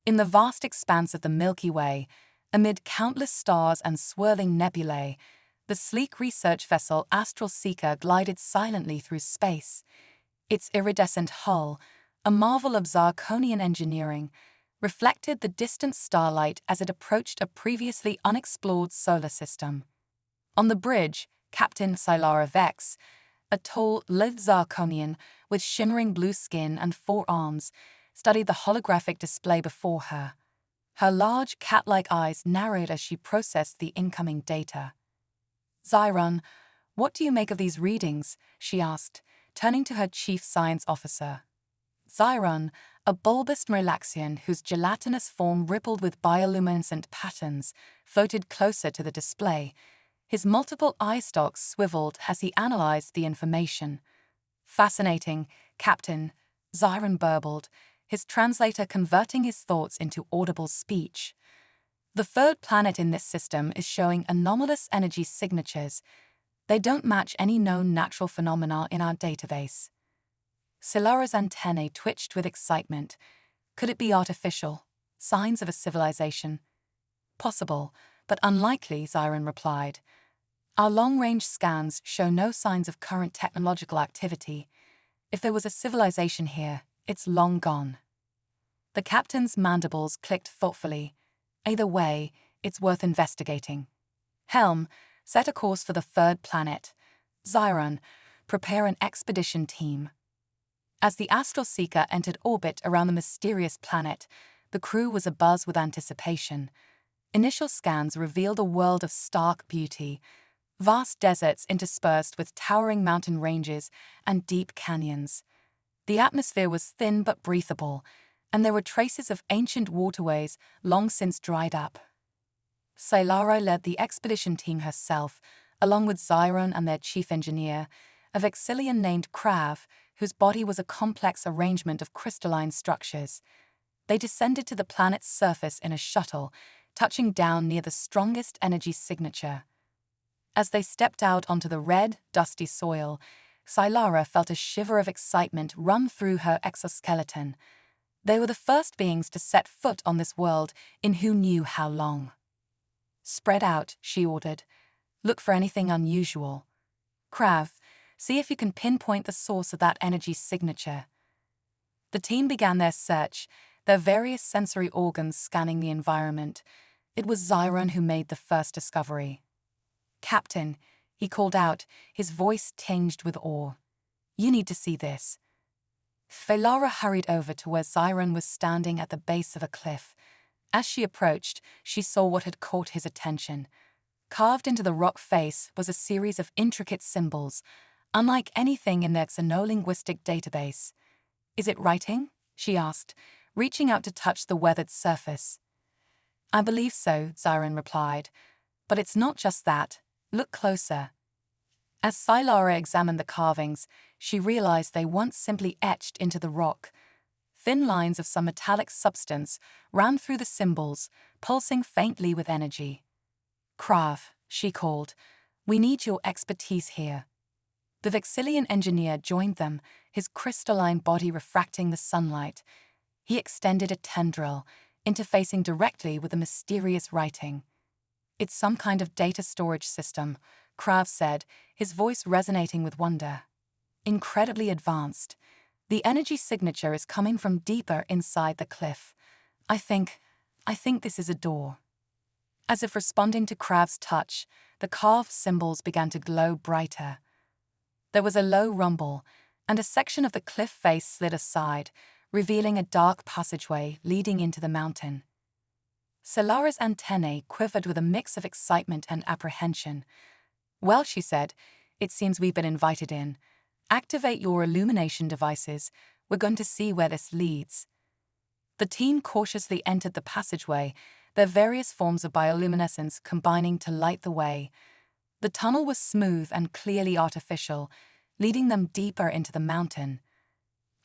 In the vast expanse of the Milky Way, amid countless stars and swirling nebulae, the sleek research vessel Astral Seeker glided silently through space. Its iridescent hull, a marvel of Zirconian engineering, reflected the distant starlight as it approached a previously unexplored solar system. On the bridge, Captain Silara Vex, a tall, lithe Zirconian with shimmering blue skin and 4 arms, studied the holographic display before her. Her large, cat-like eyes narrowed as she processed the incoming data. "Zoran, what do you make of these readings?" she asked, turning to her chief science officer. Zoran, a bulbous Merlaxian whose gelatinous form rippled with bioluminescent patterns, floated closer to the display. His multiple eye stalks swiveled as he analyzed the information. "Fascinating, Captain," Zoran burbled, his translator converting his thoughts into audible speech. "The third planet in this system is showing anomalous energy signatures. They don't match any known natural phenomena in our database." Silara's antennae twitched with excitement. Could it be artificial? Signs of a civilization? "Possible, but unlikely," Zoran replied. "Our long-range scans show no signs of current technological activity. If there was a civilization here, it's long gone." The captain's mandibles clicked thoughtfully. "Either way, it's worth investigating. Helm, set a course for the third planet. Zoran, prepare an expedition team." As the Astral Seeker entered orbit around the mysterious planet, the crew was abuzz with anticipation. Initial scans revealed a world of stark beauty, vast deserts interspersed with towering mountain ranges and deep canyons. The atmosphere was thin but breathable, and there were traces of ancient waterways long since dried up. Silara led the expedition team herself, along with Zoran and their chief engineer, a Vexillian named Krav, whose body was a complex arrangement of crystalline structures. They descended to the planet's surface in a shuttle, touching down near the strongest energy signature. As they stepped out onto the red, dusty soil, Silara felt a shiver of excitement run through her exoskeleton. They were the first beings to set foot on this world in who knew how long. "Spread out," she ordered. "Look for anything unusual. Krav, see if you can pinpoint the source of that energy signature." The team began their search, their various sensory organs scanning the environment. It was Zoran who made the first discovery. "Captain," he called out, his voice tinged with awe. "You need to see this." Silara hurried over to where Zoran was standing at the base of a cliff. As she approached, she saw what had caught his attention. Carved into the rock face was a series of intricate symbols, unlike anything in their xenolinguistic database. "Is it writing?" she asked, reaching out to touch the weathered surface. "I believe so," Zoran replied. "But it's not just that. Look closer." As Silara examined the carvings, she realized they weren't simply etched into the rock. Thin lines of some metallic substance ran through the symbols, pulsing faintly with energy. "Krav," she called, "we need your expertise here." The Vexillian engineer joined them, his crystalline body refracting the sunlight. He extended a tendril, interfacing directly with the mysterious writing. "It's some kind of data storage system," Krav said, his voice resonating with wonder. "Incredibly advanced. The energy signature is coming from deeper inside the cliff. I think this is a door." As if responding to Krav's touch, the carved symbols began to glow brighter. There was a low rumble, and a section of the cliff face slid aside, revealing a dark passageway leading into the mountain. Silara's antennae quivered with a mix of excitement and apprehension. "Well," she said, "it seems we've been invited in. Activate your illumination devices. We're going to see where this leads." The team cautiously entered the passageway, their various forms of bioluminescence combining to light the way. The tunnel was smooth and clearly artificial, leading them deeper into the mountain.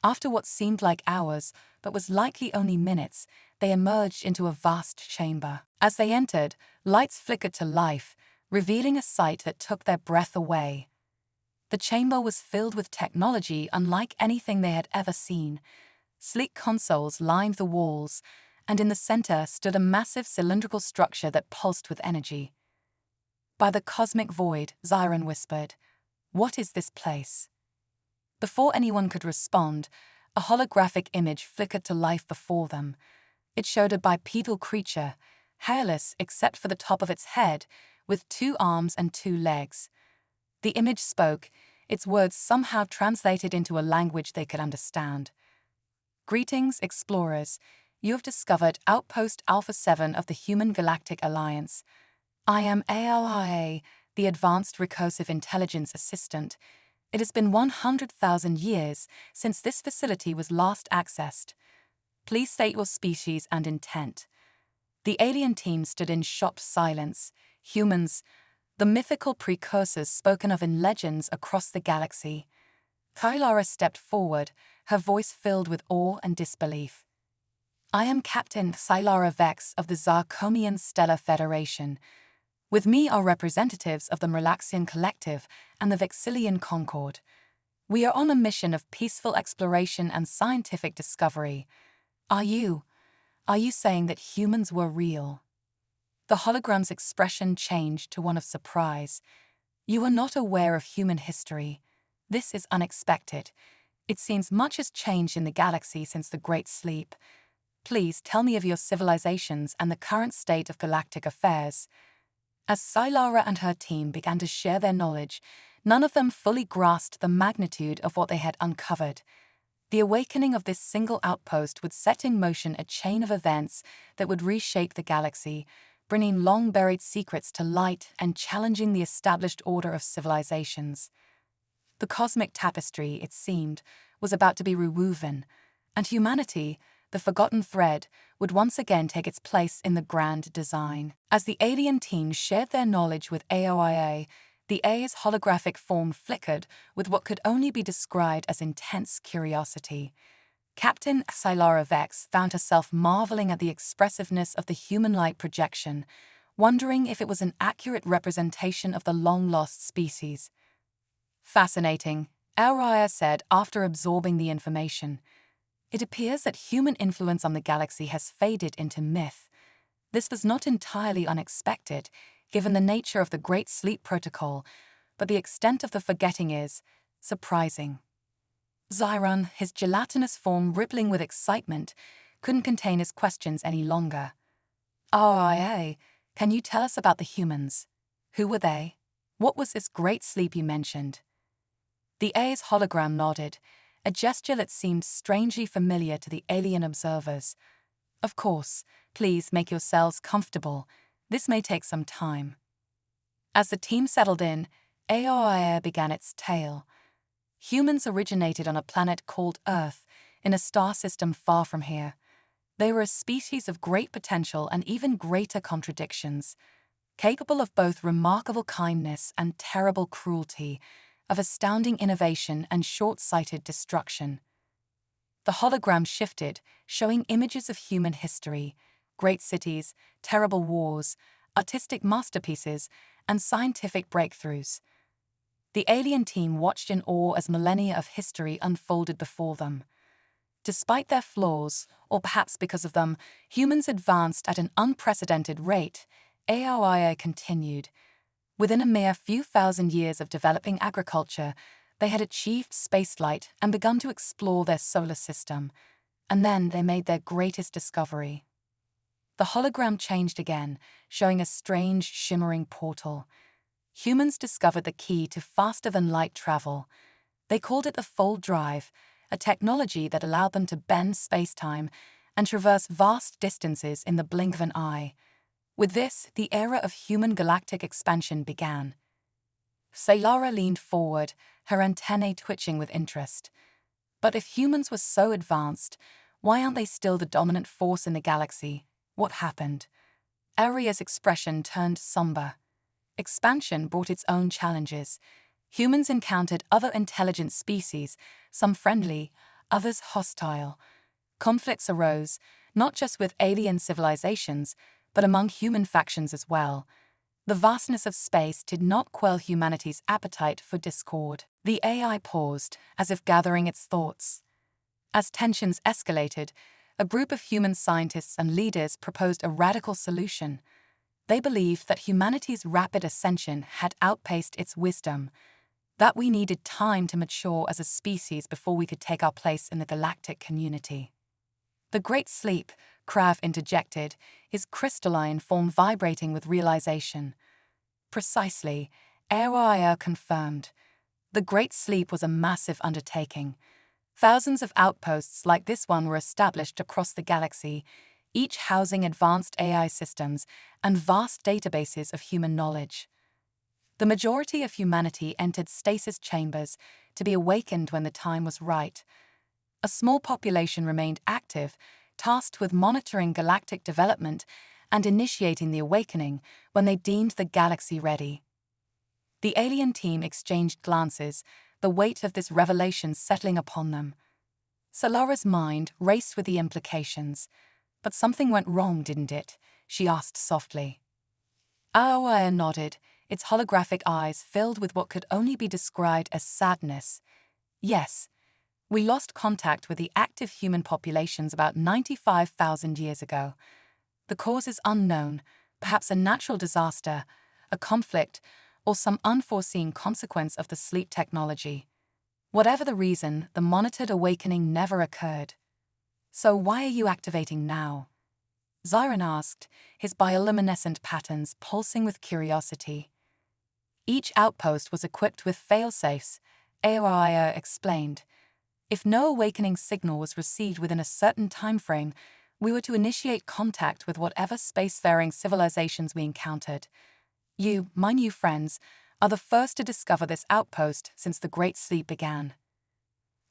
After what seemed like hours, but was likely only minutes, they emerged into a vast chamber. As they entered, lights flickered to life, revealing a sight that took their breath away. The chamber was filled with technology unlike anything they had ever seen. Sleek consoles lined the walls, and in the center stood a massive cylindrical structure that pulsed with energy. "By the cosmic void," Zoran whispered. "What is this place?" Before anyone could respond, a holographic image flickered to life before them. It showed a bipedal creature, hairless except for the top of its head, with 2 arms and 2 legs. The image spoke, its words somehow translated into a language they could understand. "Greetings, explorers. You have discovered Outpost Alpha 7 of the Human Galactic Alliance. I am ALIA, the Advanced Recursive Intelligence Assistant. It has been 100,000 years since this facility was last accessed. Please state your species and intent." The alien team stood in shocked silence. Humans, the mythical precursors spoken of in legends across the galaxy. Kylara stepped forward, her voice filled with awe and disbelief. "I am Captain Kylara Vex of the Zarcomian Stellar Federation. With me are representatives of the Merlaxian Collective and the Vexillian Concord. We are on a mission of peaceful exploration and scientific discovery. Are you saying that humans were real?" The hologram's expression changed to one of surprise. "You are not aware of human history. This is unexpected. It seems much has changed in the galaxy since the Great Sleep. Please tell me of your civilizations and the current state of galactic affairs." As Kylara and her team began to share their knowledge, none of them fully grasped the magnitude of what they had uncovered. The awakening of this single outpost would set in motion a chain of events that would reshape the galaxy, bringing long-buried secrets to light and challenging the established order of civilizations. The cosmic tapestry, it seemed, was about to be rewoven, and humanity, the forgotten thread, would once again take its place in the grand design. As the alien team shared their knowledge with AOIA, the A's holographic form flickered with what could only be described as intense curiosity. Captain Kylara Vex found herself marveling at the expressiveness of the human-like projection, wondering if it was an accurate representation of the long-lost species. "Fascinating," awry said after absorbing the information. "It appears that human influence on the galaxy has faded into myth. This was not entirely unexpected, given the nature of the Great Sleep Protocol, but the extent of the forgetting is surprising." Zoran, his gelatinous form rippling with excitement, couldn't contain his questions any longer. "RIA, can you tell us about the humans? Who were they? What was this great sleep you mentioned?" The A's hologram nodded, a gesture that seemed strangely familiar to the alien observers. "Of course, please make yourselves comfortable. This may take some time." As the team settled in, AOIA began its tale. Humans originated on a planet called Earth, in a star system far from here. They were a species of great potential and even greater contradictions, capable of both remarkable kindness and terrible cruelty, of astounding innovation and short-sighted destruction. The hologram shifted, showing images of human history, great cities, terrible wars, artistic masterpieces, and scientific breakthroughs. The alien team watched in awe as millennia of history unfolded before them. Despite their flaws, or perhaps because of them, humans advanced at an unprecedented rate. AOIA continued. Within a mere few thousand years of developing agriculture, they had achieved spaceflight and begun to explore their solar system. And then they made their greatest discovery. The hologram changed again, showing a strange, shimmering portal. Humans discovered the key to faster-than-light travel. They called it the fold drive, a technology that allowed them to bend space-time and traverse vast distances in the blink of an eye. With this, the era of human galactic expansion began. Kylara leaned forward, her antennae twitching with interest. But if humans were so advanced, why aren't they still the dominant force in the galaxy? What happened? Aria's expression turned somber. Expansion brought its own challenges. Humans encountered other intelligent species, some friendly, others hostile. Conflicts arose, not just with alien civilizations, but among human factions as well. The vastness of space did not quell humanity's appetite for discord. The AI paused, as if gathering its thoughts. As tensions escalated, a group of human scientists and leaders proposed a radical solution. They believed that humanity's rapid ascension had outpaced its wisdom, that we needed time to mature as a species before we could take our place in the galactic community. The Great Sleep, Krav interjected, is crystalline form vibrating with realization. Precisely, awry confirmed. The Great Sleep was a massive undertaking. Thousands of outposts like this one were established across the galaxy, each housing advanced AI systems and vast databases of human knowledge. The majority of humanity entered stasis chambers to be awakened when the time was right. A small population remained active, tasked with monitoring galactic development and initiating the awakening when they deemed the galaxy ready. The alien team exchanged glances, the weight of this revelation settling upon them. Solara's mind raced with the implications. But something went wrong, didn't it? She asked softly. Awry nodded, its holographic eyes filled with what could only be described as sadness. Yes, we lost contact with the active human populations about 95,000 years ago. The cause is unknown, perhaps a natural disaster, a conflict, or some unforeseen consequence of the sleep technology. Whatever the reason, the monitored awakening never occurred. So why are you activating now? Zoran asked, his bioluminescent patterns pulsing with curiosity. Each outpost was equipped with fail-safes, awry explained. If no awakening signal was received within a certain time frame, we were to initiate contact with whatever spacefaring civilizations we encountered. You, my new friends, are the first to discover this outpost since the Great Sleep began.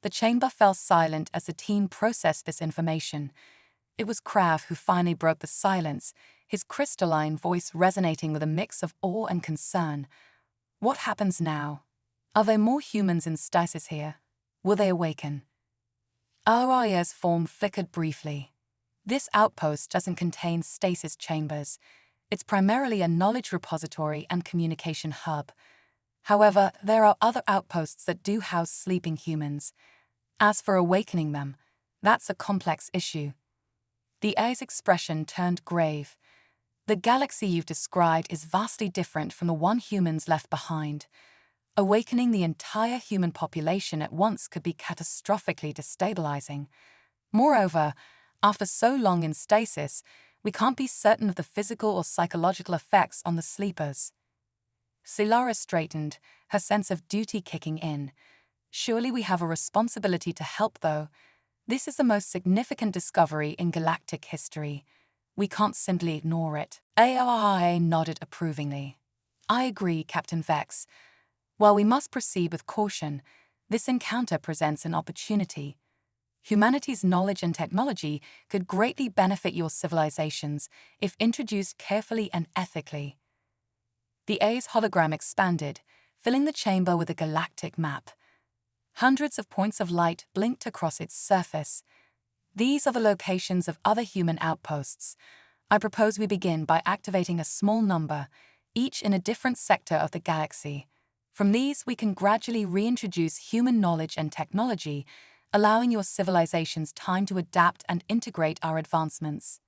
The chamber fell silent as the team processed this information. It was Krav who finally broke the silence, his crystalline voice resonating with a mix of awe and concern. What happens now? Are there more humans in stasis here? Will they awaken? Awry's form flickered briefly. This outpost doesn't contain stasis chambers. It's primarily a knowledge repository and communication hub. However, there are other outposts that do house sleeping humans. As for awakening them, that's a complex issue. The A's expression turned grave. The galaxy you've described is vastly different from the one humans left behind. Awakening the entire human population at once could be catastrophically destabilizing. Moreover, after so long in stasis, we can't be certain of the physical or psychological effects on the sleepers. Solara straightened, her sense of duty kicking in. Surely we have a responsibility to help, though. This is the most significant discovery in galactic history. We can't simply ignore it. AOIA nodded approvingly. I agree, Captain Vex. While we must proceed with caution, this encounter presents an opportunity. Humanity's knowledge and technology could greatly benefit your civilizations if introduced carefully and ethically. The A's hologram expanded, filling the chamber with a galactic map. Hundreds of points of light blinked across its surface. These are the locations of other human outposts. I propose we begin by activating a small number, each in a different sector of the galaxy. From these, we can gradually reintroduce human knowledge and technology, allowing your civilizations time to adapt and integrate our advancements.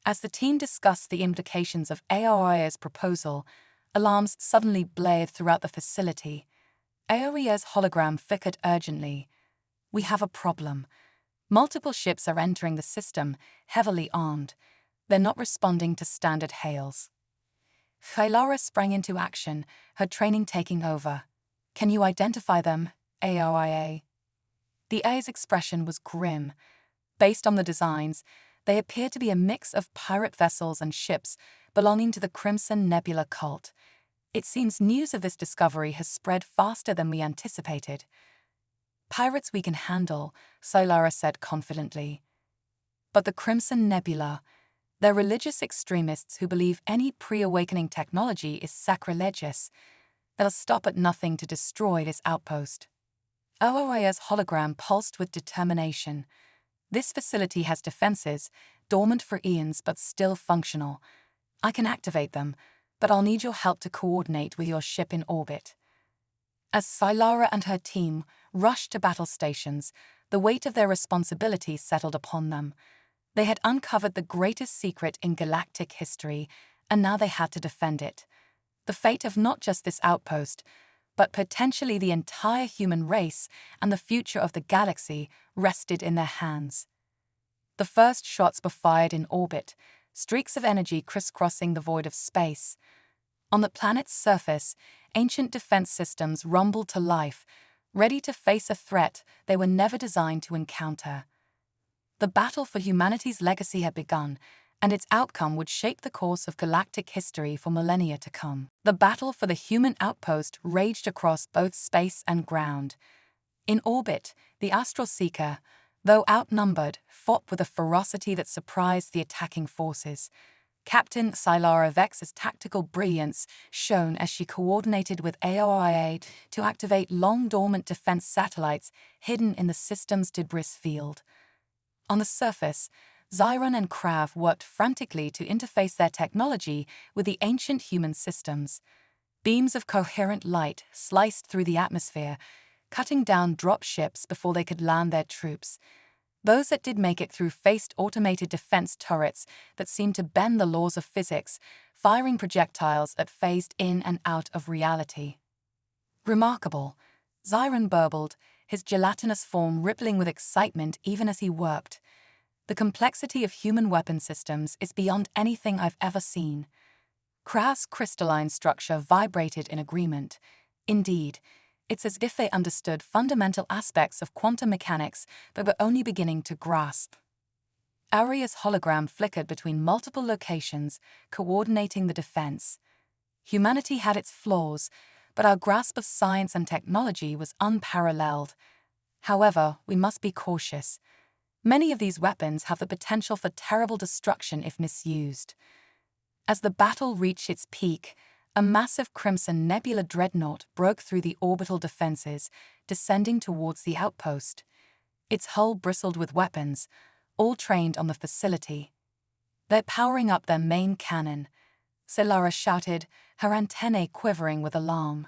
As the team discussed the implications of AOIA's proposal, alarms suddenly blared throughout the facility. AOIA's hologram flickered urgently. We have a problem. Multiple ships are entering the system, heavily armed. They're not responding to standard hails. Solara sprang into action, her training taking over. Can you identify them, AOIA? The A's expression was grim. Based on the designs, they appear to be a mix of pirate vessels and ships belonging to the Crimson Nebula cult. It seems news of this discovery has spread faster than we anticipated. Pirates we can handle, Solara said confidently. But the Crimson Nebula, they're religious extremists who believe any pre-awakening technology is sacrilegious. They'll stop at nothing to destroy this outpost. Awry's hologram pulsed with determination. This facility has defenses, dormant for eons but still functional. I can activate them, but I'll need your help to coordinate with your ship in orbit. As Solara and her team rushed to battle stations, the weight of their responsibility settled upon them. They had uncovered the greatest secret in galactic history, and now they had to defend it. The fate of not just this outpost, but potentially the entire human race and the future of the galaxy rested in their hands. The first shots were fired in orbit, streaks of energy crisscrossing the void of space. On the planet's surface, ancient defense systems rumbled to life, ready to face a threat they were never designed to encounter. The battle for humanity's legacy had begun, and its outcome would shape the course of galactic history for millennia to come. The battle for the human outpost raged across both space and ground. In orbit, the Astral Seeker, though outnumbered, fought with a ferocity that surprised the attacking forces. Captain Sylara Vex's tactical brilliance shone as she coordinated with AOIA to activate long-dormant defense satellites hidden in the system's debris field. On the surface, Zoran and Krav worked frantically to interface their technology with the ancient human systems. Beams of coherent light sliced through the atmosphere, cutting down drop ships before they could land their troops. Those that did make it through faced automated defense turrets that seemed to bend the laws of physics, firing projectiles that phased in and out of reality. Remarkable, Zoran burbled, his gelatinous form rippling with excitement even as he worked. The complexity of human weapon systems is beyond anything I've ever seen. Krav's crystalline structure vibrated in agreement. Indeed, it's as if they understood fundamental aspects of quantum mechanics but were only beginning to grasp. Aria's hologram flickered between multiple locations, coordinating the defense. Humanity had its flaws, but our grasp of science and technology was unparalleled. However, we must be cautious. Many of these weapons have the potential for terrible destruction if misused. As the battle reached its peak, a massive crimson nebula dreadnought broke through the orbital defenses, descending towards the outpost. Its hull bristled with weapons, all trained on the facility. They're powering up their main cannon, Sylara shouted, her antennae quivering with alarm.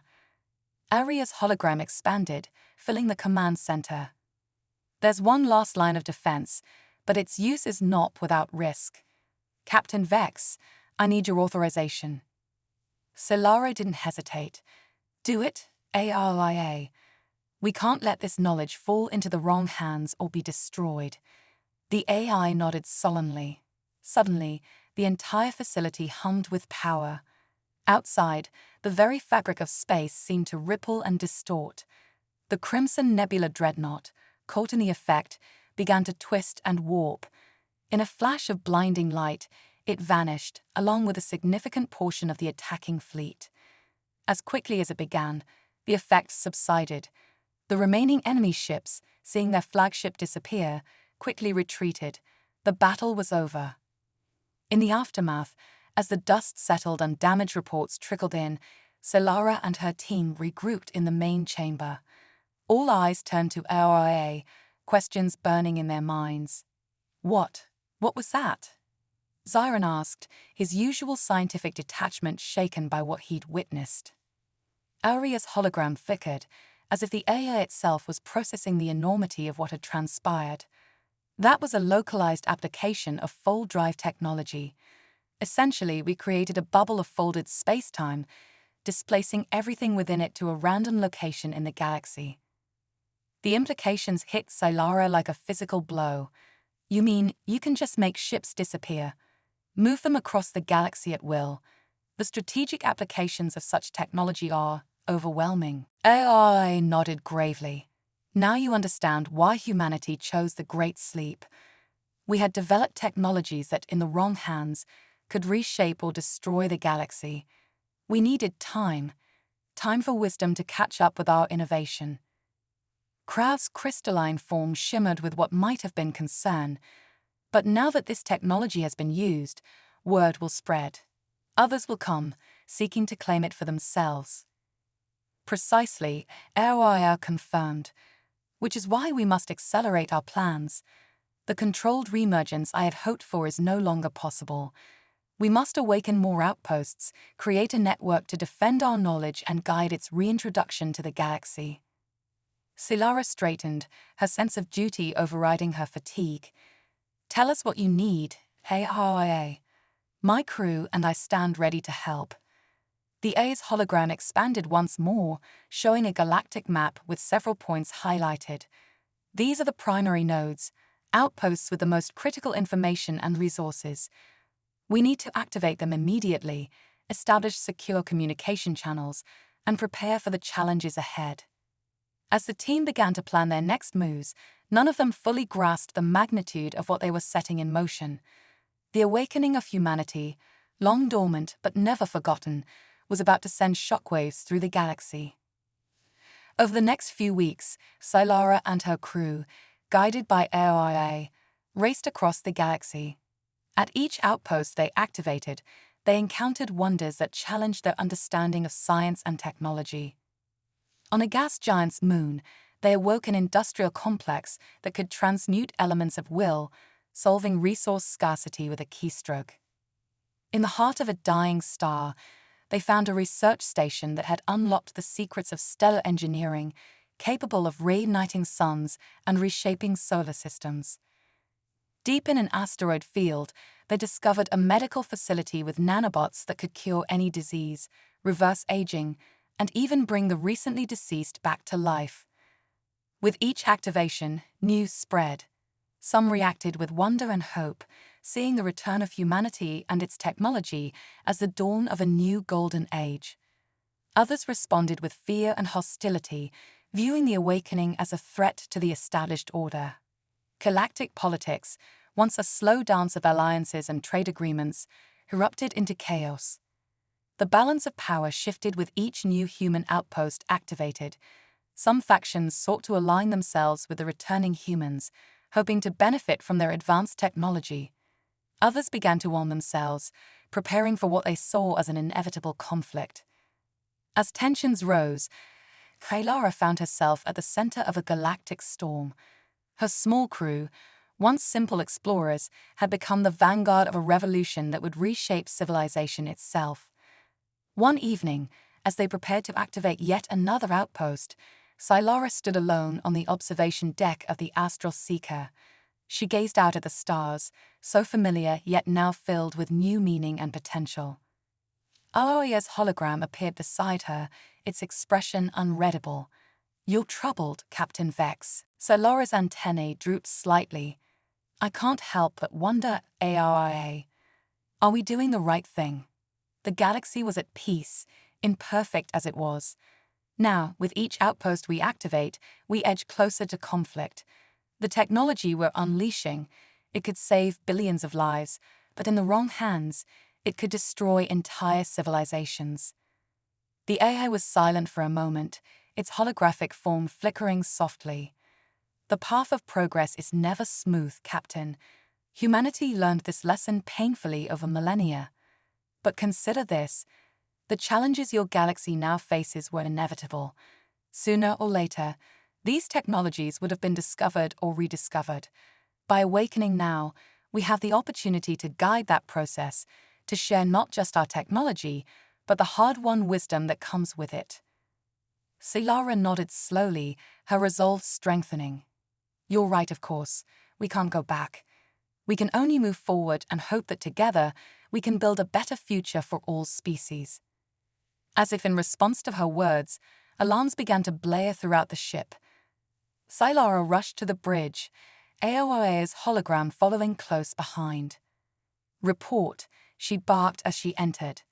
Aria's hologram expanded, filling the command center. There's one last line of defense, but its use is not without risk. Captain Vex, I need your authorization. Sylara didn't hesitate. Do it, ARIA. We can't let this knowledge fall into the wrong hands or be destroyed. The AI nodded solemnly. Suddenly, the entire facility hummed with power. Outside, the very fabric of space seemed to ripple and distort. The Crimson Nebula Dreadnought, caught in the effect, began to twist and warp. In a flash of blinding light, it vanished, along with a significant portion of the attacking fleet. As quickly as it began, the effect subsided. The remaining enemy ships, seeing their flagship disappear, quickly retreated. The battle was over. In the aftermath, as the dust settled and damage reports trickled in, Sylara and her team regrouped in the main chamber. All eyes turned to AOIA, questions burning in their minds. What was that? Zoran asked, his usual scientific detachment shaken by what he'd witnessed. Aria's hologram flickered, as if the AI itself was processing the enormity of what had transpired. That was a localized application of fold drive technology. Essentially, we created a bubble of folded space-time, displacing everything within it to a random location in the galaxy. The implications hit Sylara like a physical blow. You mean you can just make ships disappear, move them across the galaxy at will? The strategic applications of such technology are overwhelming. AI nodded gravely. Now you understand why humanity chose the Great Sleep. We had developed technologies that, in the wrong hands, could reshape or destroy the galaxy. We needed time for wisdom to catch up with our innovation. Krav's crystalline form shimmered with what might have been concern. But now that this technology has been used, word will spread. Others will come, seeking to claim it for themselves. Precisely, AOIA confirmed. Which is why we must accelerate our plans. The controlled reemergence I had hoped for is no longer possible. We must awaken more outposts, create a network to defend our knowledge and guide its reintroduction to the galaxy. Sylara straightened, her sense of duty overriding her fatigue. Tell us what you need, HFY. My crew and I stand ready to help. The A's hologram expanded once more, showing a galactic map with several points highlighted. These are the primary nodes, outposts with the most critical information and resources. We need to activate them immediately, establish secure communication channels, and prepare for the challenges ahead. As the team began to plan their next moves, none of them fully grasped the magnitude of what they were setting in motion. The awakening of humanity, long dormant but never forgotten, was about to send shockwaves through the galaxy. Over the next few weeks, Sylara and her crew, guided by awry, raced across the galaxy. At each outpost they activated, they encountered wonders that challenged their understanding of science and technology. On a gas giant's moon, they awoke an industrial complex that could transmute elements of will, solving resource scarcity with a keystroke. In the heart of a dying star, they found a research station that had unlocked the secrets of stellar engineering, capable of reigniting suns and reshaping solar systems. Deep in an asteroid field, they discovered a medical facility with nanobots that could cure any disease, reverse aging, and even bring the recently deceased back to life. With each activation, news spread. Some reacted with wonder and hope, seeing the return of humanity and its technology as the dawn of a new golden age. Others responded with fear and hostility, viewing the awakening as a threat to the established order. Galactic politics, once a slow dance of alliances and trade agreements, erupted into chaos. The balance of power shifted with each new human outpost activated. Some factions sought to align themselves with the returning humans, hoping to benefit from their advanced technology. Others began to arm themselves, preparing for what they saw as an inevitable conflict. As tensions rose, Sylara found herself at the center of a galactic storm. Her small crew, once simple explorers, had become the vanguard of a revolution that would reshape civilization itself. One evening, as they prepared to activate yet another outpost, Sylara stood alone on the observation deck of the Astral Seeker. She gazed out at the stars, so familiar yet now filled with new meaning and potential. Awry's hologram appeared beside her, its expression unreadable. "You're troubled, Captain Vex." Sylara's antennae drooped slightly. "I can't help but wonder, awry. Are we doing the right thing?" The galaxy was at peace, imperfect as it was. Now, with each outpost we activate, we edge closer to conflict. The technology we're unleashing, it could save billions of lives, but in the wrong hands, it could destroy entire civilizations. The AI was silent for a moment, its holographic form flickering softly. "The path of progress is never smooth, Captain. Humanity learned this lesson painfully over millennia. But consider this. The challenges your galaxy now faces were inevitable. Sooner or later, these technologies would have been discovered or rediscovered. By awakening now, we have the opportunity to guide that process, to share not just our technology, but the hard-won wisdom that comes with it." Sylara nodded slowly, her resolve strengthening. "You're right, of course. We can't go back. We can only move forward and hope that together we can build a better future for all species." As if in response to her words, alarms began to blare throughout the ship. Sylara rushed to the bridge, awry's hologram following close behind. "Report," she barked as she entered.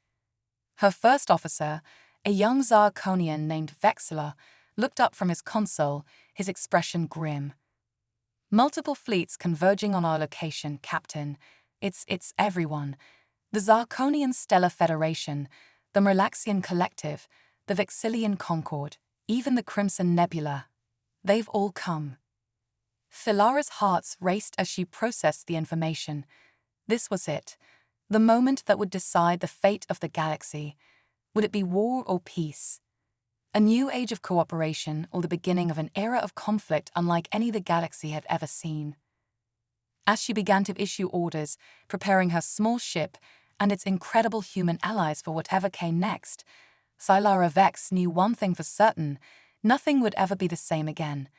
Her first officer, a young Zarkonian named Vexilla, looked up from his console, his expression grim. "Multiple fleets converging on our location, Captain. It's everyone. The Zarkonian Stellar Federation, the Merlaxian Collective, the Vexillian Concord, even the Crimson Nebula. They've all come." Sylara's heart raced as she processed the information. This was it, the moment that would decide the fate of the galaxy. Would it be war or peace? A new age of cooperation or the beginning of an era of conflict unlike any the galaxy had ever seen? As she began to issue orders, preparing her small ship and its incredible human allies for whatever came next, Sylara Vex knew one thing for certain: nothing would ever be the same again.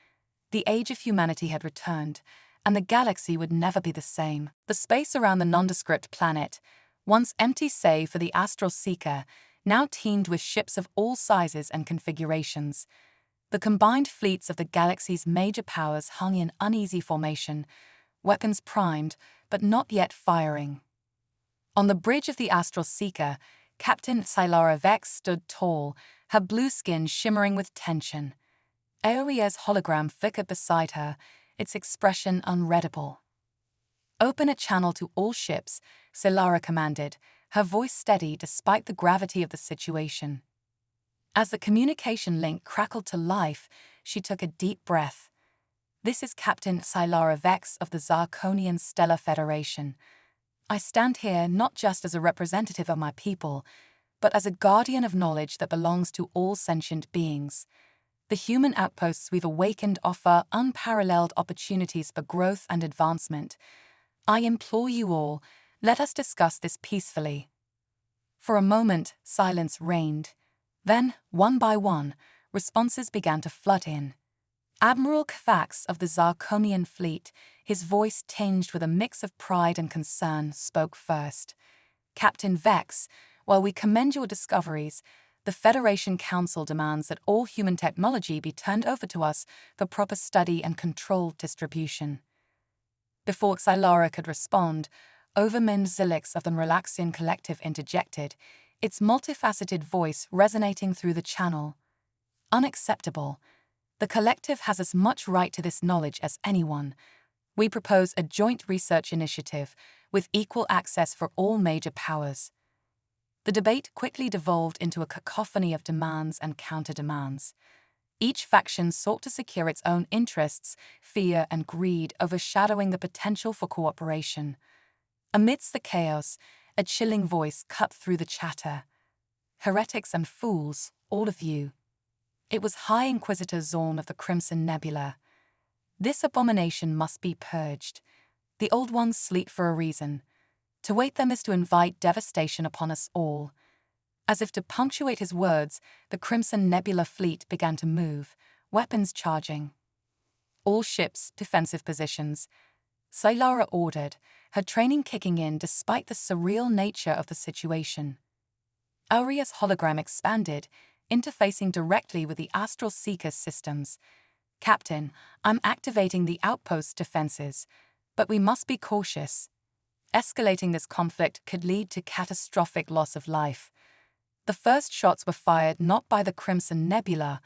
The age of humanity had returned, and the galaxy would never be the same. The space around the nondescript planet, once empty save for the astral seeker, now teemed with ships of all sizes and configurations. The combined fleets of the galaxy's major powers hung in uneasy formation, weapons primed, but not yet firing. On the bridge of the astral seeker, Captain Sylara Vex stood tall, her blue skin shimmering with tension. Aoia's hologram flickered beside her, its expression unreadable. "Open a channel to all ships," Sylara commanded, her voice steady despite the gravity of the situation. As the communication link crackled to life, she took a deep breath. "This is Captain Sylara Vex of the Zarkonian Stellar Federation. I stand here not just as a representative of my people, but as a guardian of knowledge that belongs to all sentient beings. The human outposts we've awakened offer unparalleled opportunities for growth and advancement. I implore you all, let us discuss this peacefully." For a moment, silence reigned. Then, one by one, responses began to flood in. Admiral Kfax of the Zarkonian fleet, his voice tinged with a mix of pride and concern, spoke first. "Captain Vex, while we commend your discoveries, the Federation Council demands that all human technology be turned over to us for proper study and controlled distribution." Before Xylara could respond, Overmind Zilix of the Relaxian Collective interjected, its multifaceted voice resonating through the channel. "Unacceptable. The Collective has as much right to this knowledge as anyone. We propose a joint research initiative with equal access for all major powers." The debate quickly devolved into a cacophony of demands and counter-demands. Each faction sought to secure its own interests, fear and greed overshadowing the potential for cooperation. Amidst the chaos, a chilling voice cut through the chatter. "Heretics and fools, all of you." It was High Inquisitor Zoran of the Crimson Nebula. "This abomination must be purged. The old ones sleep for a reason. To wait them is to invite devastation upon us all." As if to punctuate his words, the Crimson Nebula fleet began to move, weapons charging. "All ships, defensive positions," Sylara ordered, her training kicking in despite the surreal nature of the situation. Auria's hologram expanded, interfacing directly with the Astral Seeker's systems. "Captain, I'm activating the outpost's defenses, but we must be cautious. Escalating this conflict could lead to catastrophic loss of life." The first shots were fired not by the Crimson Nebula,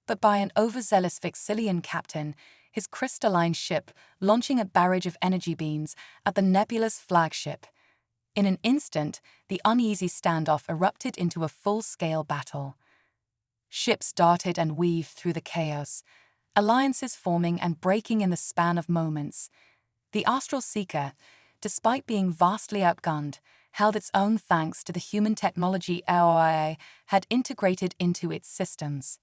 but by an overzealous Vixilian captain, his crystalline ship launching a barrage of energy beams at the nebula's flagship. In an instant, the uneasy standoff erupted into a full-scale battle. Ships darted and weaved through the chaos, alliances forming and breaking in the span of moments. The Astral Seeker, despite being vastly outgunned, held its own thanks to the human technology HFY had integrated into its systems.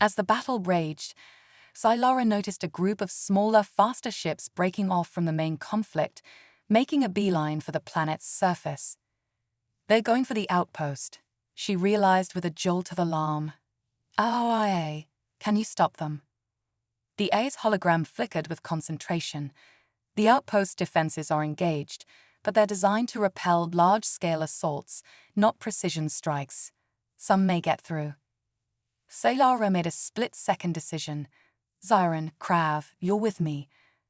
As the battle raged, Sylara noticed a group of smaller, faster ships breaking off from the main conflict, making a beeline for the planet's surface. "They're going for the outpost," she realized with a jolt of alarm. "HFY, can you stop them?" The A's hologram flickered with concentration. "The outpost defenses are engaged, but they're designed to repel large-scale assaults, not precision strikes. Some may get through." Sylara made a split-second decision. "Zoran, Krav, you're with me.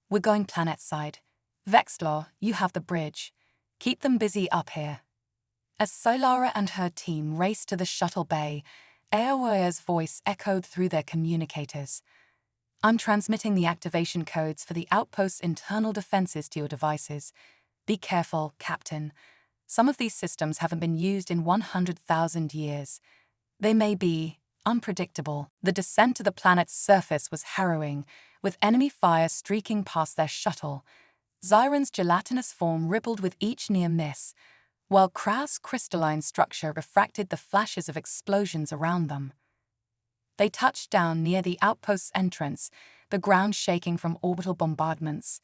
We're going planet-side. Vexlaw, you have the bridge. Keep them busy up here." As Sylara and her team raced to the shuttle bay, Aoya's voice echoed through their communicators. "I'm transmitting the activation codes for the outpost's internal defenses to your devices. Be careful, Captain. Some of these systems haven't been used in 100,000 years. They may be unpredictable." The descent to the planet's surface was harrowing, with enemy fire streaking past their shuttle. Zyron's gelatinous form rippled with each near miss, while Kraz's crystalline structure refracted the flashes of explosions around them. They touched down near the outpost's entrance, the ground shaking from orbital bombardments.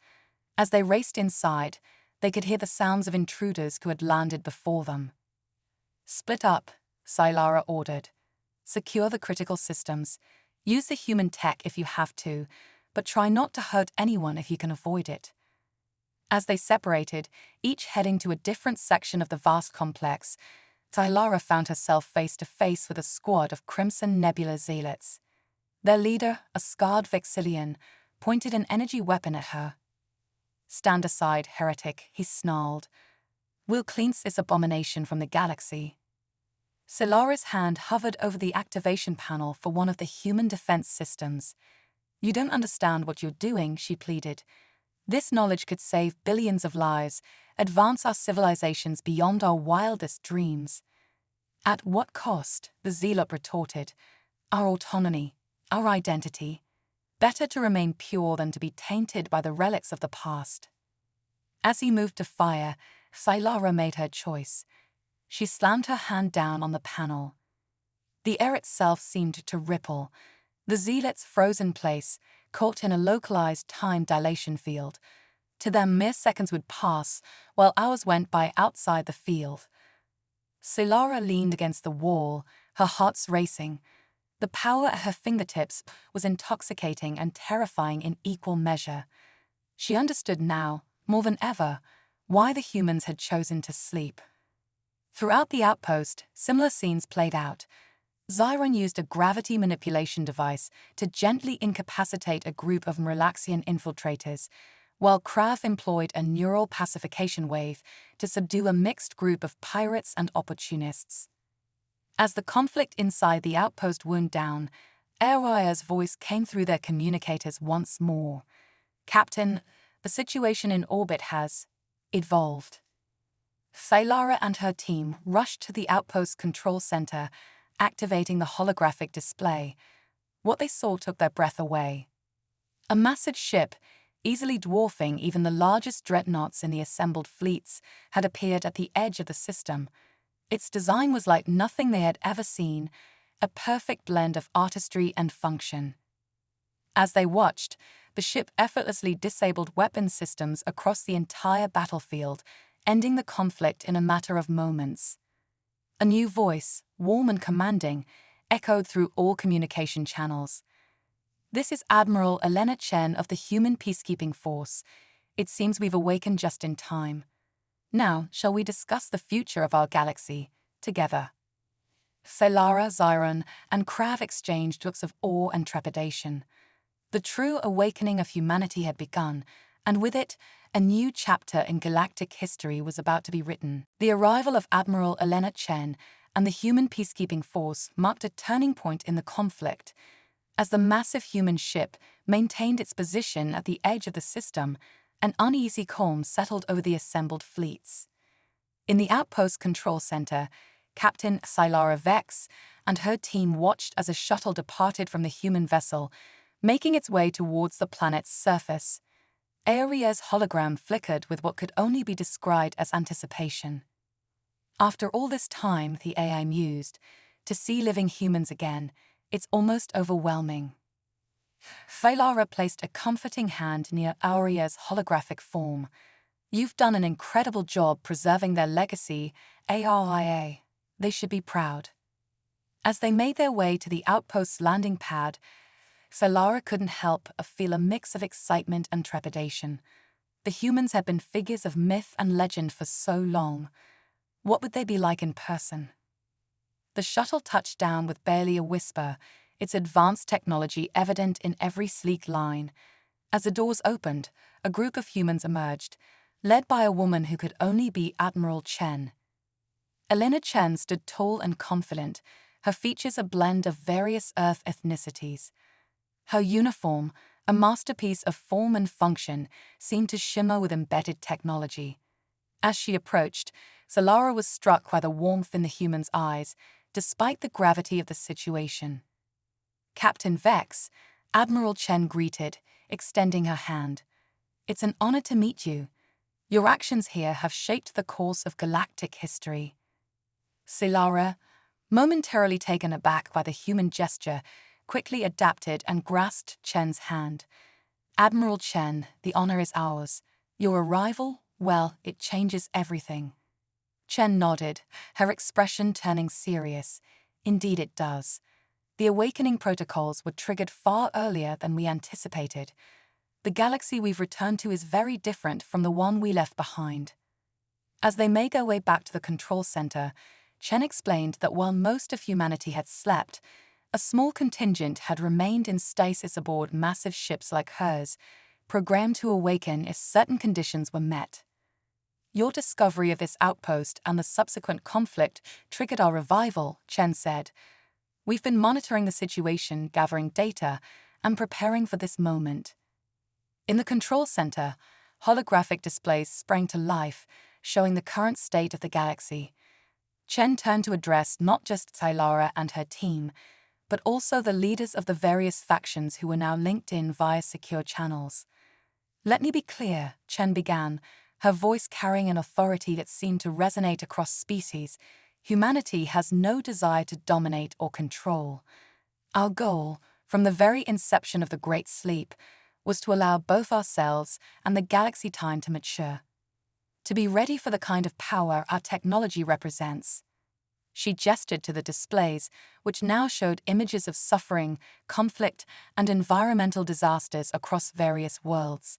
As they raced inside, they could hear the sounds of intruders who had landed before them. "Split up," Sylara ordered. "Secure the critical systems. Use the human tech if you have to, but try not to hurt anyone if you can avoid it. As they separated, each heading to a different section of the vast complex, Tylara found herself face to face with a squad of Crimson Nebula zealots. Their leader, a scarred Vexillian, pointed an energy weapon at her. "Stand aside, heretic," he snarled. "We'll cleanse this abomination from the galaxy." Silara's hand hovered over the activation panel for one of the human defense systems. "You don't understand what you're doing," she pleaded. "This knowledge could save billions of lives, advance our civilizations beyond our wildest dreams." "At what cost?" the zealot retorted. "Our autonomy, our identity. Better to remain pure than to be tainted by the relics of the past." As he moved to fire, Tylara made her choice. She slammed her hand down on the panel. The air itself seemed to ripple. The zealots froze in place, caught in a localized time dilation field. To them, mere seconds would pass, while hours went by outside the field. Tylara leaned against the wall, her heart's racing. The power at her fingertips was intoxicating and terrifying in equal measure. She understood now, more than ever, why the humans had chosen to sleep. Throughout the outpost, similar scenes played out. Zoran used a gravity manipulation device to gently incapacitate a group of Relaxian infiltrators, while Krav employed a neural pacification wave to subdue a mixed group of pirates and opportunists. As the conflict inside the outpost wound down, Awry's voice came through their communicators once more. "Captain, the situation in orbit has evolved." Tylara and her team rushed to the outpost control center, activating the holographic display. What they saw took their breath away. A massive ship, easily dwarfing even the largest dreadnoughts in the assembled fleets, had appeared at the edge of the system. Its design was like nothing they had ever seen, a perfect blend of artistry and function. As they watched, the ship effortlessly disabled weapon systems across the entire battlefield, ending the conflict in a matter of moments. A new voice, warm and commanding, echoed through all communication channels. "This is Admiral Elena Chen of the Human Peacekeeping Force. It seems we've awakened just in time. Now, shall we discuss the future of our galaxy, together?" Tylara, Zoran, and Krav exchanged looks of awe and trepidation. The true awakening of humanity had begun, and with it, a new chapter in galactic history was about to be written. The arrival of Admiral Elena Chen and the Human Peacekeeping Force marked a turning point in the conflict. As the massive human ship maintained its position at the edge of the system, an uneasy calm settled over the assembled fleets. In the outpost control center, Captain Tylara Vex and her team watched as a shuttle departed from the human vessel, making its way towards the planet's surface. Awry's hologram flickered with what could only be described as anticipation. "After all this time," the AI mused, "to see living humans again, it's almost overwhelming." Tylara placed a comforting hand near Awry's holographic form. "You've done an incredible job preserving their legacy, ARIA. They should be proud." As they made their way to the outpost's landing pad, Tylara couldn't help but feel a mix of excitement and trepidation. The humans had been figures of myth and legend for so long. What would they be like in person? The shuttle touched down with barely a whisper, its advanced technology evident in every sleek line. As the doors opened, a group of humans emerged, led by a woman who could only be Admiral Chen. Elena Chen stood tall and confident, her features a blend of various Earth ethnicities. Her uniform, a masterpiece of form and function, seemed to shimmer with embedded technology. As she approached, Tylara was struck by the warmth in the human's eyes, despite the gravity of the situation. "Captain Vex," Admiral Chen greeted, extending her hand. "It's an honor to meet you. Your actions here have shaped the course of galactic history." Tylara, momentarily taken aback by the human gesture, quickly adapted and grasped Chen's hand. "Admiral Chen, the honor is ours. Your arrival, well, it changes everything." Chen nodded, her expression turning serious. "Indeed it does. The awakening protocols were triggered far earlier than we anticipated. The galaxy we've returned to is very different from the one we left behind. As they made their way back to the control center, Chen explained that while most of humanity had slept, a small contingent had remained in stasis aboard massive ships like hers, programmed to awaken if certain conditions were met. Your discovery of this outpost and the subsequent conflict triggered our revival, Chen said. We've been monitoring the situation, gathering data, and preparing for this moment. In the control center, holographic displays sprang to life, showing the current state of the galaxy. Chen turned to address not just Sci-Fi and her team, but also the leaders of the various factions who were now linked in via secure channels. Let me be clear, Chen began, her voice carrying an authority that seemed to resonate across species. Humanity has no desire to dominate or control. Our goal, from the very inception of the Great Sleep, was to allow both ourselves and the galaxy time to mature, to be ready for the kind of power our technology represents. She gestured to the displays, which now showed images of suffering, conflict, and environmental disasters across various worlds.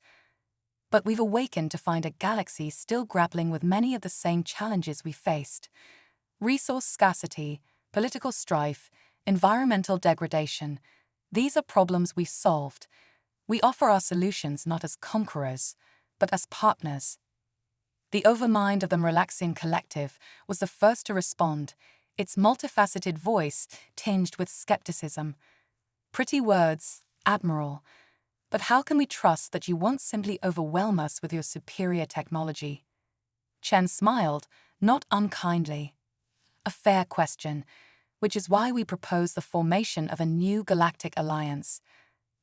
But we've awakened to find a galaxy still grappling with many of the same challenges we faced. Resource scarcity, political strife, environmental degradation. These are problems we've solved. We offer our solutions not as conquerors, but as partners. The overmind of the Relaxing Collective was the first to respond, its multifaceted voice tinged with skepticism. Pretty words, Admiral, but how can we trust that you won't simply overwhelm us with your superior technology? Chen smiled, not unkindly. A fair question, which is why we propose the formation of a new galactic alliance.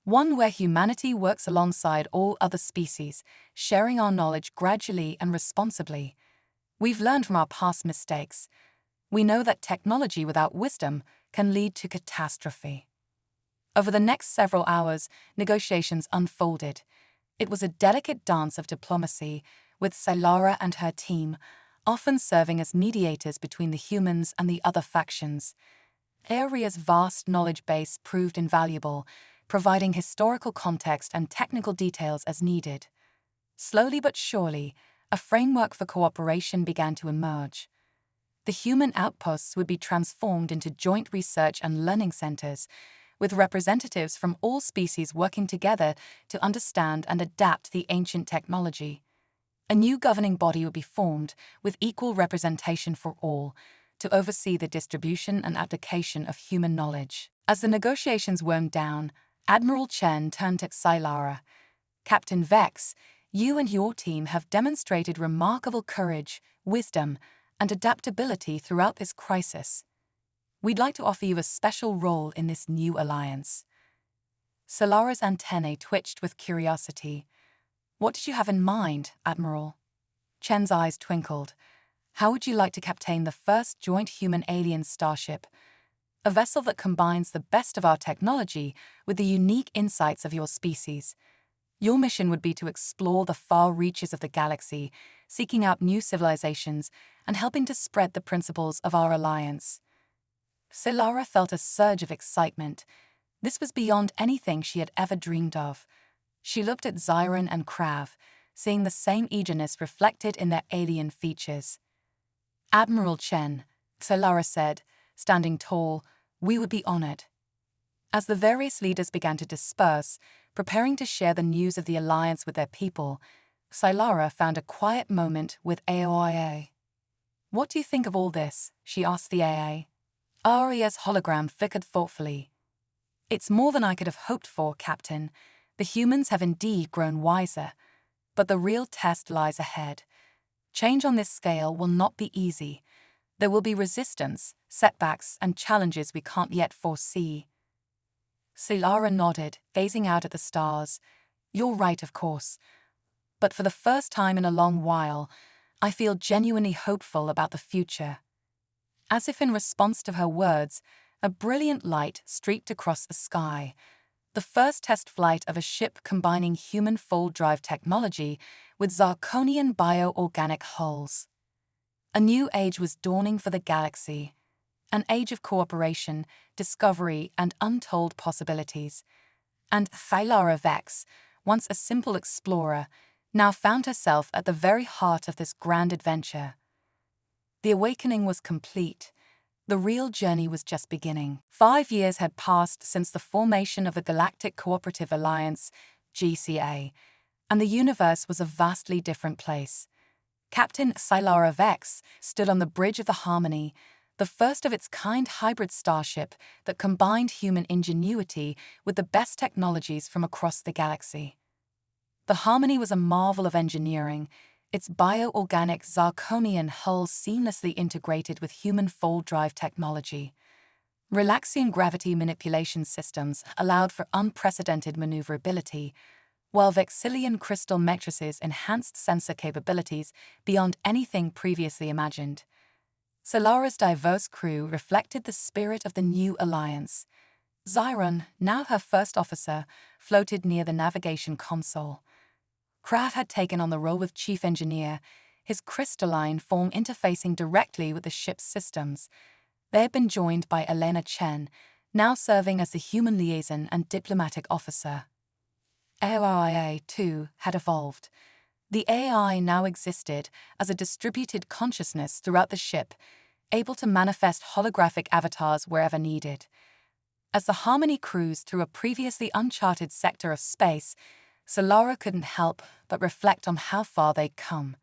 One where humanity works alongside all other species, sharing our knowledge gradually and responsibly. We've learned from our past mistakes. We know that technology without wisdom can lead to catastrophe. Over the next several hours, negotiations unfolded. It was a delicate dance of diplomacy, with Sci-Fi and her team often serving as mediators between the humans and the other factions. Aria's vast knowledge base proved invaluable, providing historical context and technical details as needed. Slowly but surely, a framework for cooperation began to emerge. The human outposts would be transformed into joint research and learning centers, with representatives from all species working together to understand and adapt the ancient technology. A new governing body would be formed, with equal representation for all, to oversee the distribution and application of human knowledge. As the negotiations wound down, Admiral Chen turned to Sci-Fi. Captain Vex, you and your team have demonstrated remarkable courage, wisdom, and adaptability throughout this crisis. We'd like to offer you a special role in this new alliance. Solara's antennae twitched with curiosity. What did you have in mind, Admiral? Chen's eyes twinkled. How would you like to captain the first joint human-alien starship? A vessel that combines the best of our technology with the unique insights of your species. Your mission would be to explore the far reaches of the galaxy, seeking out new civilizations and helping to spread the principles of our alliance. Sci-Fi felt a surge of excitement. This was beyond anything she had ever dreamed of. She looked at Zoran and Krav, seeing the same eagerness reflected in their alien features. Admiral Chen, Sci-Fi said, standing tall, we would be honored. As the various leaders began to disperse, preparing to share the news of the alliance with their people, Sci-Fi found a quiet moment with AOIA. What do you think of all this? She asked the AA. Aria's hologram flickered thoughtfully. It's more than I could have hoped for, Captain. The humans have indeed grown wiser, but the real test lies ahead. Change on this scale will not be easy. There will be resistance, setbacks, and challenges we can't yet foresee. Sci-Fi nodded, gazing out at the stars. You're right, of course. But for the first time in a long while, I feel genuinely hopeful about the future. As if in response to her words, a brilliant light streaked across the sky. The first test flight of a ship combining human full-drive technology with Zirconian bioorganic hulls. A new age was dawning for the galaxy. An age of cooperation, discovery, and untold possibilities. And Thylara Vex, once a simple explorer, now found herself at the very heart of this grand adventure. The awakening was complete. The real journey was just beginning. 5 years had passed since the formation of the Galactic Cooperative Alliance, GCA, and the universe was a vastly different place. Captain Sylara Vex stood on the bridge of the Harmony, the first of its kind hybrid starship that combined human ingenuity with the best technologies from across the galaxy. The Harmony was a marvel of engineering, its bioorganic zirconian hull seamlessly integrated with human fold drive technology. Relaxian gravity manipulation systems allowed for unprecedented maneuverability, while Vexillian crystal matrices enhanced sensor capabilities beyond anything previously imagined. Solara's diverse crew reflected the spirit of the new alliance. Zoran, now her first officer, floated near the navigation console. Krav had taken on the role of chief engineer, his crystalline form interfacing directly with the ship's systems. They had been joined by Samantha Chen, now serving as the human liaison and diplomatic officer. AI, too, had evolved. The AI now existed as a distributed consciousness throughout the ship, able to manifest holographic avatars wherever needed. As the Harmony cruised through a previously uncharted sector of space, Solara couldn't help but reflect on how far they'd come.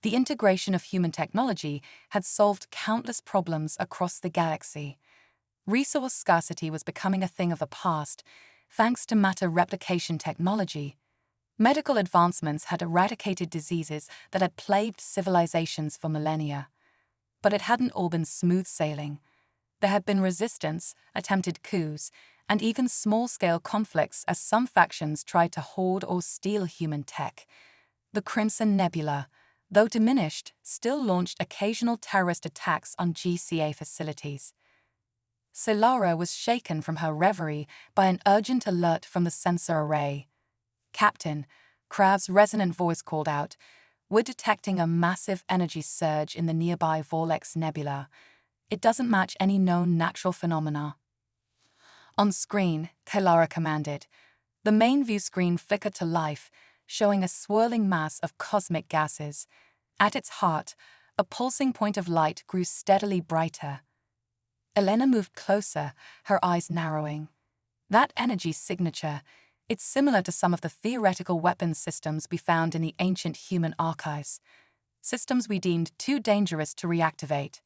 The integration of human technology had solved countless problems across the galaxy. Resource scarcity was becoming a thing of the past, thanks to matter replication technology. Medical advancements had eradicated diseases that had plagued civilizations for millennia. But it hadn't all been smooth sailing. There had been resistance, attempted coups, and even small-scale conflicts as some factions tried to hoard or steal human tech. The Crimson Nebula, though diminished, still launched occasional terrorist attacks on GCA facilities. Solara was shaken from her reverie by an urgent alert from the sensor array. "Captain," Krav's resonant voice called out, "we're detecting a massive energy surge in the nearby Vorlex Nebula. It doesn't match any known natural phenomena." On screen, Kalara commanded. The main view screen flickered to life, showing a swirling mass of cosmic gases. At its heart, a pulsing point of light grew steadily brighter. Elena moved closer, her eyes narrowing. That energy signature, it's similar to some of the theoretical weapons systems we found in the ancient human archives. Systems we deemed too dangerous to reactivate.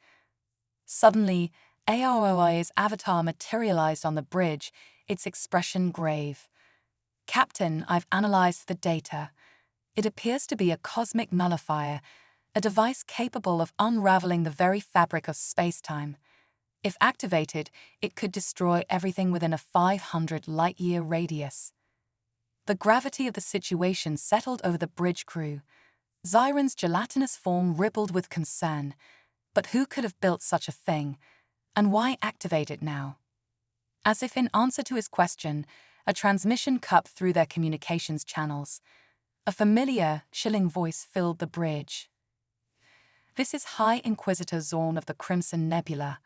Suddenly, AROI's avatar materialized on the bridge, its expression grave. "Captain, I've analyzed the data. It appears to be a cosmic nullifier, a device capable of unraveling the very fabric of space-time. If activated, it could destroy everything within a 500 light-year radius." The gravity of the situation settled over the bridge crew. Zyron's gelatinous form rippled with concern. But who could have built such a thing? And why activate it now? As if in answer to his question, a transmission cut through their communications channels. A familiar, chilling voice filled the bridge. "This is High Inquisitor Zoran of the Crimson Nebula.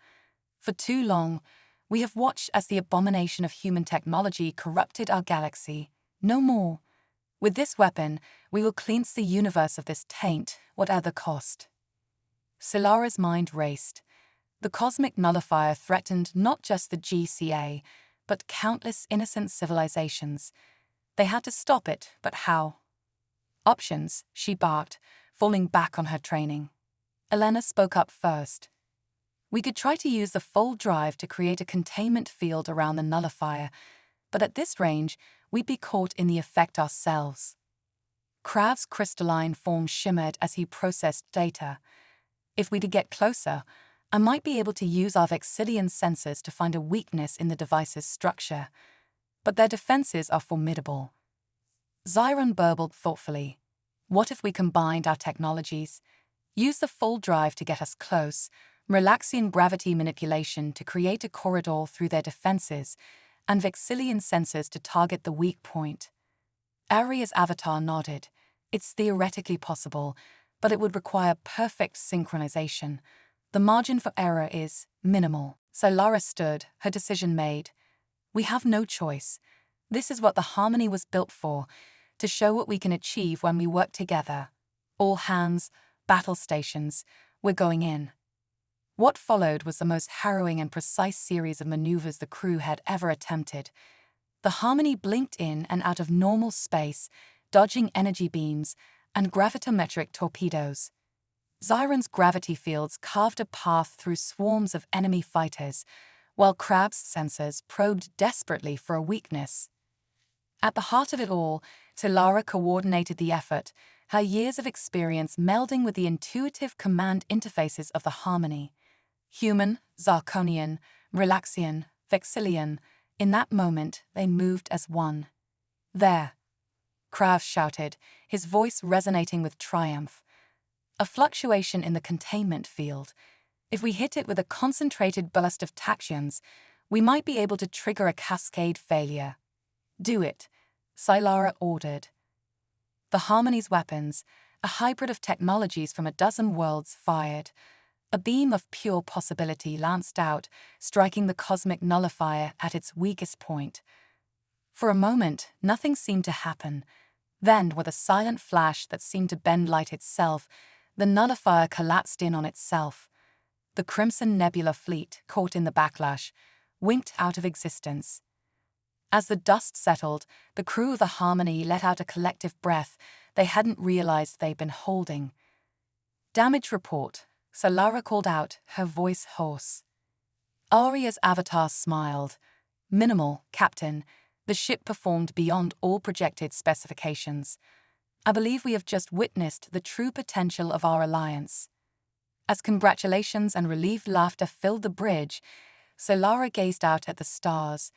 For too long, we have watched as the abomination of human technology corrupted our galaxy. No more. With this weapon, we will cleanse the universe of this taint, whatever the cost." Solara's mind raced. The cosmic nullifier threatened not just the GCA, but countless innocent civilizations. They had to stop it, but how? "Options," she barked, falling back on her training. Elena spoke up first. "We could try to use the fold drive to create a containment field around the nullifier, but at this range, we'd be caught in the effect ourselves." Krav's crystalline form shimmered as he processed data. "If we could get closer, I might be able to use our Vexillian sensors to find a weakness in the device's structure. But their defenses are formidable." Zoran burbled thoughtfully. "What if we combined our technologies? Use the fold drive to get us close, Relaxian gravity manipulation to create a corridor through their defenses, and Vexillian sensors to target the weak point." Aria's avatar nodded. "It's theoretically possible, but it would require perfect synchronization. The margin for error is minimal." So Lara stood, her decision made. "We have no choice. This is what the Harmony was built for. to show what we can achieve when we work together. All hands, battle stations, we're going in. What followed was the most harrowing and precise series of maneuvers the crew had ever attempted. The Harmony blinked in and out of normal space, dodging energy beams and gravitometric torpedoes. Zoran's gravity fields carved a path through swarms of enemy fighters, while Crab's sensors probed desperately for a weakness. At the heart of it all, Solara coordinated the effort, her years of experience melding with the intuitive command interfaces of the Harmony. Human, Zarkonian, Relaxian, Vexillian, in that moment they moved as one. "There!" Krav shouted, his voice resonating with triumph. "A fluctuation in the containment field. If we hit it with a concentrated burst of tachyons, we might be able to trigger a cascade failure." "Do it," Solara ordered. The Harmony's weapons, a hybrid of technologies from a dozen worlds, fired. A beam of pure possibility lanced out, striking the cosmic nullifier at its weakest point. For a moment, nothing seemed to happen. Then, with a silent flash that seemed to bend light itself, the nullifier collapsed in on itself. The Crimson Nebula fleet, caught in the backlash, winked out of existence. As the dust settled, the crew of the Harmony let out a collective breath they hadn't realized they'd been holding. "Damage report," Solara called out, her voice hoarse. Aria's avatar smiled. "Minimal, Captain. The ship performed beyond all projected specifications. I believe we have just witnessed the true potential of our alliance." As congratulations and relieved laughter filled the bridge, Solara gazed out at the stars.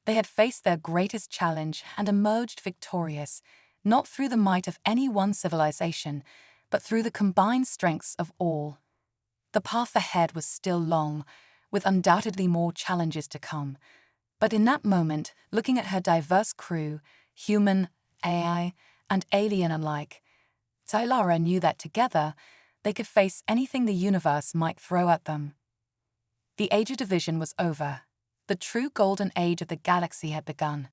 They had faced their greatest challenge and emerged victorious, not through the might of any one civilization, but through the combined strengths of all. The path ahead was still long, with undoubtedly more challenges to come. But in that moment, looking at her diverse crew, human, AI, and alien alike, Solara knew that together, they could face anything the universe might throw at them. The age of division was over. The true golden age of the galaxy had begun.